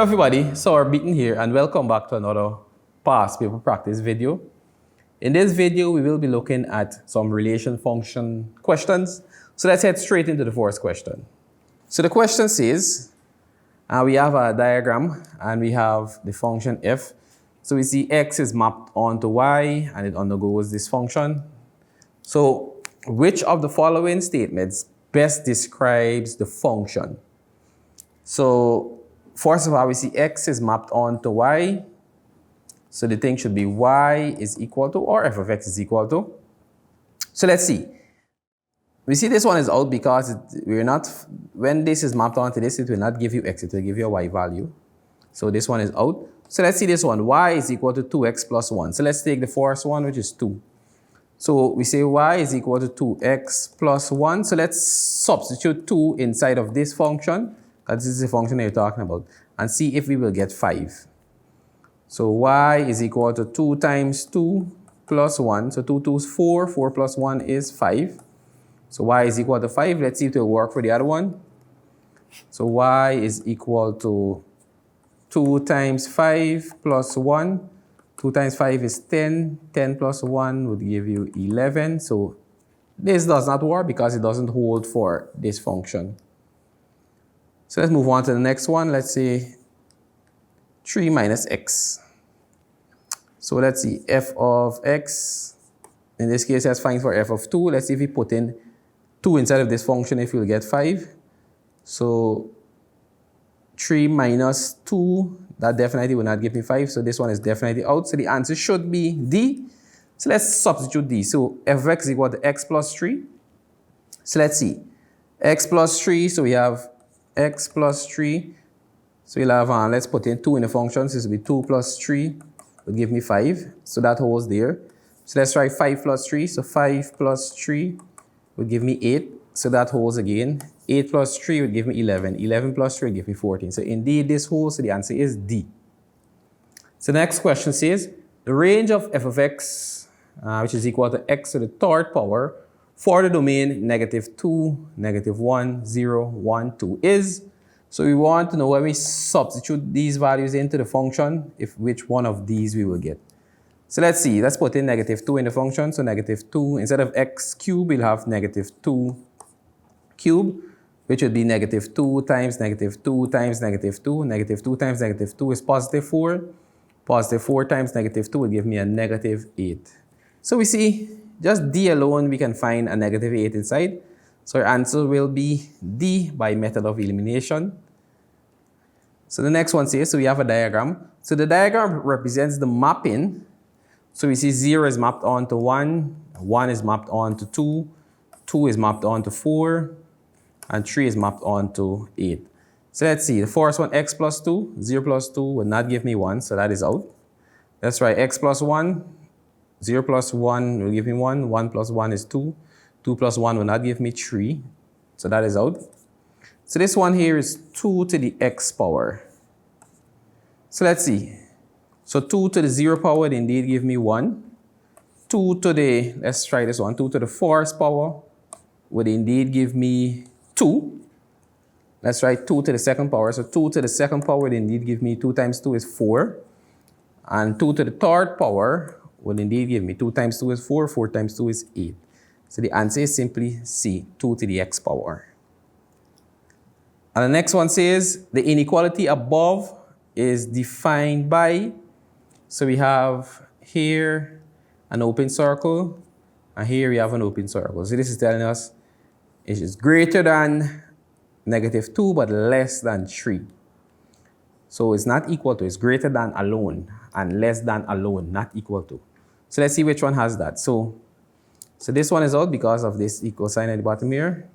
Hello everybody, so Beaton here and welcome back to another past paper practice video. In this video, we will be looking at some relation function questions. So let's head straight into the first question. So the question says, we have a diagram and we have the function f. So we see x is mapped onto y and it undergoes this function. So which of the following statements best describes the function? So first of all, we see x is mapped onto y. So the thing should be y is equal to, or f of x is equal to. So let's see. We see this one is out because when this is mapped onto this, it will not give you x, it will give you a y value. So this one is out. So let's see this one, y is equal to 2x plus 1. So let's take the first one, which is 2. So we say y is equal to 2x plus 1. So let's substitute 2 inside of this function. This is the function that you're talking about, and see if we will get 5. So y is equal to 2 times 2 plus 1. So 2 is 4, 4 plus 1 is 5. So y is equal to 5. Let's see if it will work for the other one. So y is equal to 2 times 5 plus 1. 2 times 5 is 10. 10 plus 1 would give you 11. So this does not work because it doesn't hold for this function. So let's move on to the next one. Let's say 3 minus x. So let's see, f of x. In this case, let's find for f of 2. Let's see if we put in 2 inside of this function, if we'll get 5. So 3 minus 2, that definitely will not give me 5. So this one is definitely out. So the answer should be D. So let's substitute D. So f of x is equal to x plus 3. So let's see, x plus 3, so we have x plus 3. So we'll have, let's put in 2 in the function. So this will be 2 plus 3 will give me 5. So that holds there. So let's try 5 plus 3. So 5 plus 3 will give me 8. So that holds again. 8 plus 3 would give me 11. 11 plus 3 will give me 14. So indeed this holds. So the answer is D. So the next question says, the range of f of x, which is equal to x to the third power, for the domain -2, -1, 0, 1, 2 is. So we want to know when we substitute these values into the function, which one of these we will get. So let's see, let's put in -2 in the function. So -2, instead of x cubed, we'll have -2 cubed, which would be -2 times -2 times -2. -2 times -2 is +4. +4 times -2 will give me a -8. So we see, just D alone, we can find a -8 inside. So our answer will be D by method of elimination. So the next one says, so we have a diagram. So the diagram represents the mapping. So we see 0 is mapped onto 1, 1 is mapped onto 2, 2 is mapped onto 4, and 3 is mapped onto 8. So let's see, the first one, x plus 2, 0 plus 2 will not give me 1, so that is out. Let's try x plus 1. 0 plus 1 will give me 1. 1 plus 1 is 2. 2 plus 1 will not give me 3. So that is out. So this one here is 2 to the x power. So let's see. So 2 to the 0 power would indeed give me 1. 2 to the, let's try this one. 2 to the first power would indeed give me 2. Let's try 2 to the second power. So 2 to the second power would indeed give me 2 times 2 is 4. And 2 to the third power will indeed give me 2 times 2 is 4, 4 times 2 is 8. So the answer is simply C, 2 to the x power. And the next one says, the inequality above is defined by, so we have here an open circle, and here we have an open circle. So this is telling us it is greater than -2, but less than 3. So it's not equal to, it's greater than alone, and less than alone, not equal to. So let's see which one has that. So this one is out because of this equal sign at the bottom here.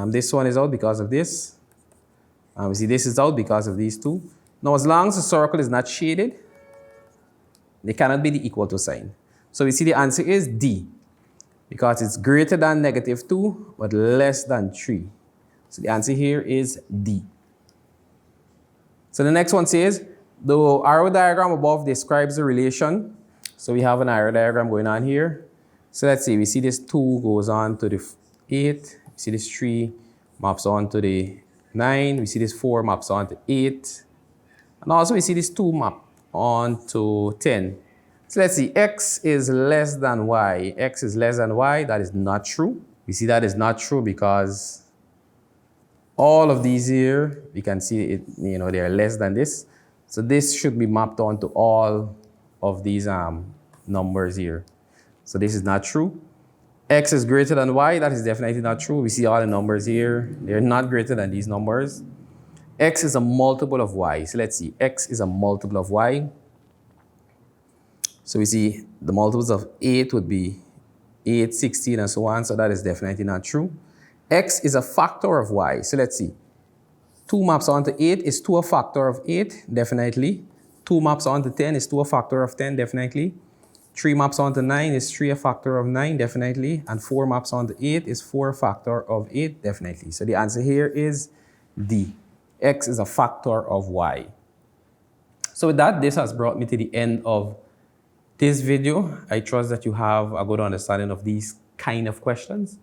This one is out because of this. We see this is out because of these two. Now, as long as the circle is not shaded, they cannot be the equal to sign. So we see the answer is D, because it's greater than -2, but less than 3. So the answer here is D. So the next one says, the arrow diagram above describes the relation. So we have an arrow diagram going on here. So let's see, we see this 2 goes on to the 8. We see this 3 maps on to the 9. We see this 4 maps on to 8. And also we see this 2 map onto 10. So let's see, x is less than y. X is less than y. That is not true. We see that is not true because all of these here, we can see it, they are less than this. So this should be mapped onto all of these numbers here. So this is not true. X is greater than y. That is definitely not true. We see all the numbers here. They're not greater than these numbers. X is a multiple of y. So let's see, x is a multiple of y. So we see the multiples of 8 would be 8, 16, and so on. So that is definitely not true. X is a factor of y. So let's see. 2 maps onto 8 is 2 a factor of 8, definitely. 2 maps onto 10 is 2 a factor of 10, definitely. 3 maps onto 9 is 3 a factor of 9, definitely. And 4 maps onto 8 is 4 a factor of 8, definitely. So the answer here is D. X is a factor of y. So with that, this has brought me to the end of this video. I trust that you have a good understanding of these kind of questions.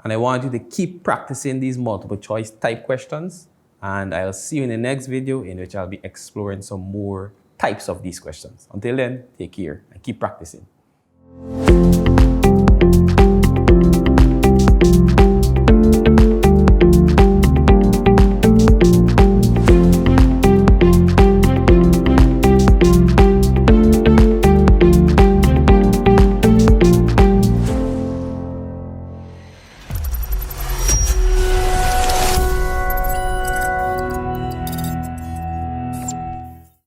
And I want you to keep practicing these multiple choice type questions. And I'll see you in the next video in which I'll be exploring some more types of these questions. Until then, take care and keep practicing.